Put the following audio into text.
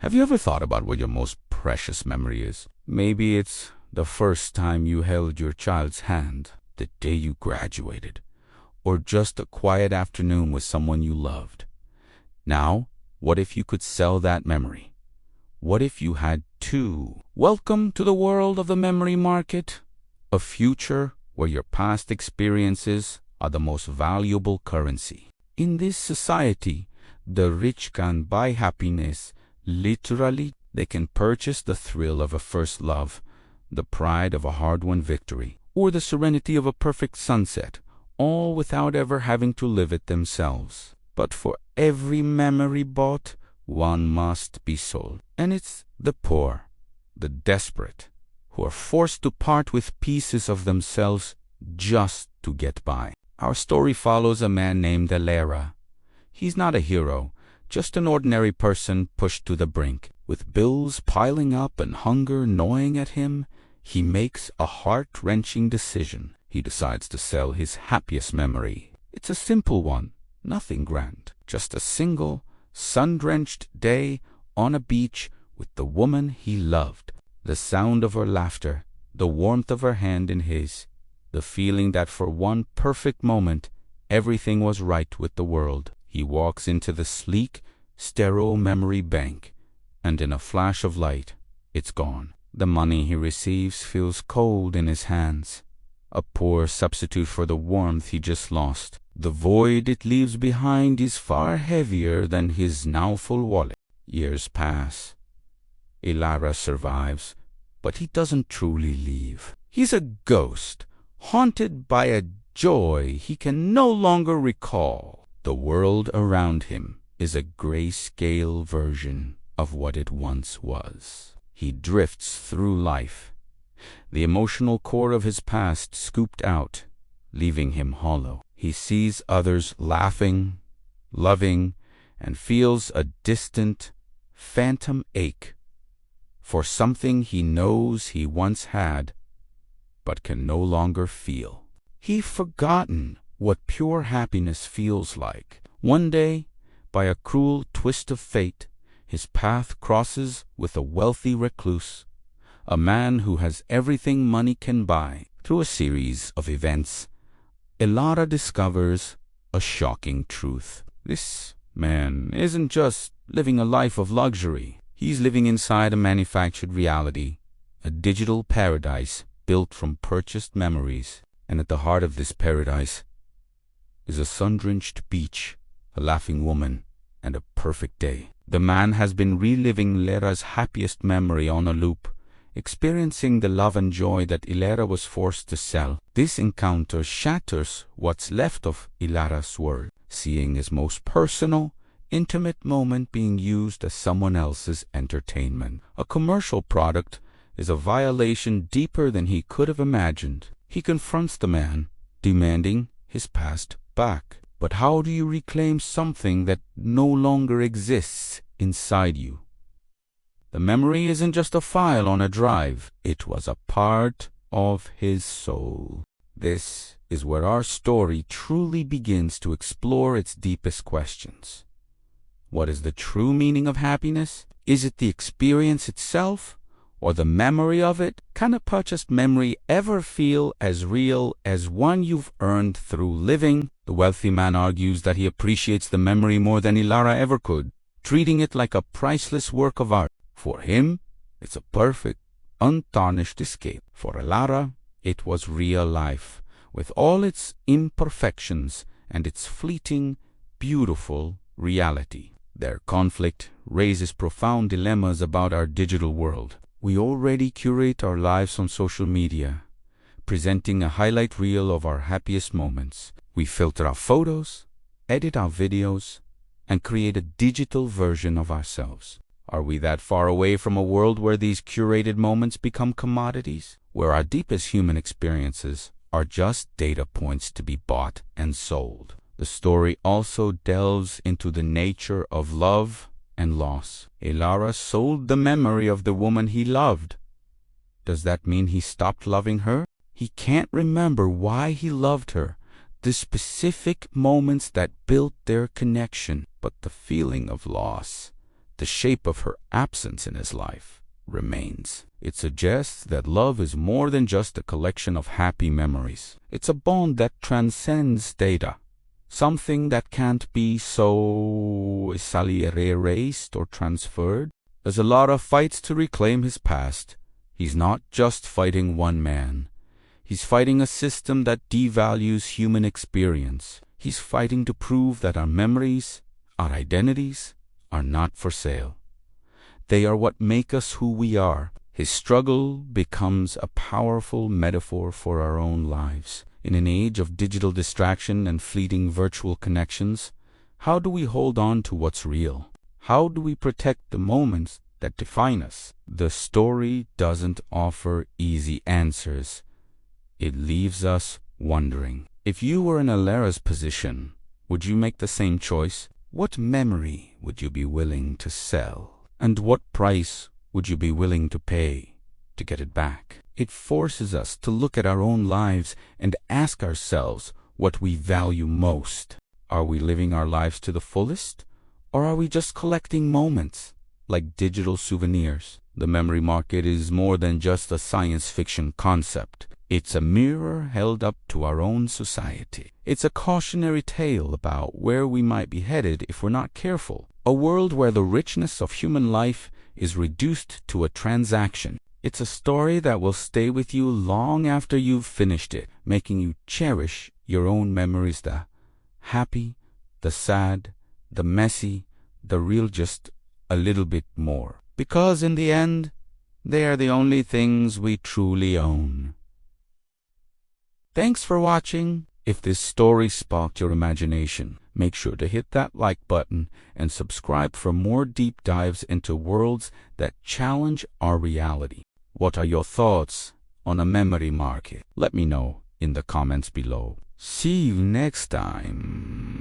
Have you ever thought about what your most precious memory is? Maybe it's the first time you held your child's hand, the day you graduated, or just a quiet afternoon with someone you loved. Now, what if you could sell that memory? What if you had two? Welcome to the world of the memory market, a future where your past experiences are the most valuable currency. In this society, the rich can buy happiness. Literally, they can purchase the thrill of a first love, the pride of a hard-won victory, or the serenity of a perfect sunset, all without ever having to live it themselves. But for every memory bought, one must be sold. And it's the poor, the desperate, who are forced to part with pieces of themselves just to get by. Our story follows a man named Ilera. He's not a hero, just an ordinary person pushed to the brink. With bills piling up and hunger gnawing at him, he makes a heart-wrenching decision. He decides to sell his happiest memory. It's a simple one, nothing grand, just a single, sun-drenched day on a beach with the woman he loved. The sound of her laughter, the warmth of her hand in his, the feeling that for one perfect moment everything was right with the world. He walks into the sleek, sterile memory bank, and in a flash of light, it's gone. The money he receives feels cold in his hands, a poor substitute for the warmth he just lost. The void it leaves behind is far heavier than his now full wallet. Years pass. Ilera survives, but he doesn't truly leave. He's a ghost, haunted by a joy he can no longer recall. The world around him is a grayscale version of what it once was. He drifts through life, the emotional core of his past scooped out, leaving him hollow. He sees others laughing, loving, and feels a distant, phantom ache for something he knows he once had, but can no longer feel. He's forgotten what pure happiness feels like. One day, by a cruel twist of fate, his path crosses with a wealthy recluse, a man who has everything money can buy. Through a series of events, Ilera discovers a shocking truth. This man isn't just living a life of luxury. He's living inside a manufactured reality, a digital paradise built from purchased memories. And at the heart of this paradise is a sun-drenched beach, a laughing woman, and a perfect day. The man has been reliving Ilera's happiest memory on a loop, experiencing the love and joy that Ilera was forced to sell. This encounter shatters what's left of Ilera's world, seeing his most personal, intimate moment being used as someone else's entertainment. A commercial product is a violation deeper than he could have imagined. He confronts the man, demanding his past back. But how do you reclaim something that no longer exists inside you? The memory isn't just a file on a drive. It was a part of his soul. This is where our story truly begins to explore its deepest questions. What is the true meaning of happiness? Is it the experience itself, or the memory of it? Can a purchased memory ever feel as real as one you've earned through living? The wealthy man argues that he appreciates the memory more than Ilera ever could, treating it like a priceless work of art. For him, it's a perfect, untarnished escape. For Ilera, it was real life, with all its imperfections and its fleeting, beautiful reality. Their conflict raises profound dilemmas about our digital world. We already curate our lives on social media, presenting a highlight reel of our happiest moments. We filter our photos, edit our videos, and create a digital version of ourselves. Are we that far away from a world where these curated moments become commodities, where our deepest human experiences are just data points to be bought and sold? The story also delves into the nature of love and loss. Ilera sold the memory of the woman he loved. Does that mean he stopped loving her? He can't remember why he loved her, the specific moments that built their connection, but the feeling of loss, the shape of her absence in his life remains. It suggests that love is more than just a collection of happy memories. It's a bond that transcends data, something that can't be so easily erased or transferred. There's a lot of fights to reclaim his past. He's not just fighting one man. He's fighting a system that devalues human experience. He's fighting to prove that our memories, our identities, are not for sale. They are what make us who we are. His struggle becomes a powerful metaphor for our own lives. In an age of digital distraction and fleeting virtual connections, how do we hold on to what's real? How do we protect the moments that define us? The story doesn't offer easy answers. It leaves us wondering. If you were in Alara's position, would you make the same choice? What memory would you be willing to sell? And what price would you be willing to pay to get it back? It forces us to look at our own lives and ask ourselves what we value most. Are we living our lives to the fullest? Or are we just collecting moments like digital souvenirs? The memory market is more than just a science fiction concept. It's a mirror held up to our own society. It's a cautionary tale about where we might be headed if we're not careful. A world where the richness of human life is reduced to a transaction. It's a story that will stay with you long after you've finished it, making you cherish your own memories, the happy, the sad, the messy, the real, just a little bit more. Because in the end, they are the only things we truly own. Thanks for watching. If this story sparked your imagination, make sure to hit that like button and subscribe for more deep dives into worlds that challenge our reality. What are your thoughts on a memory market? Let me know in the comments below. See you next time.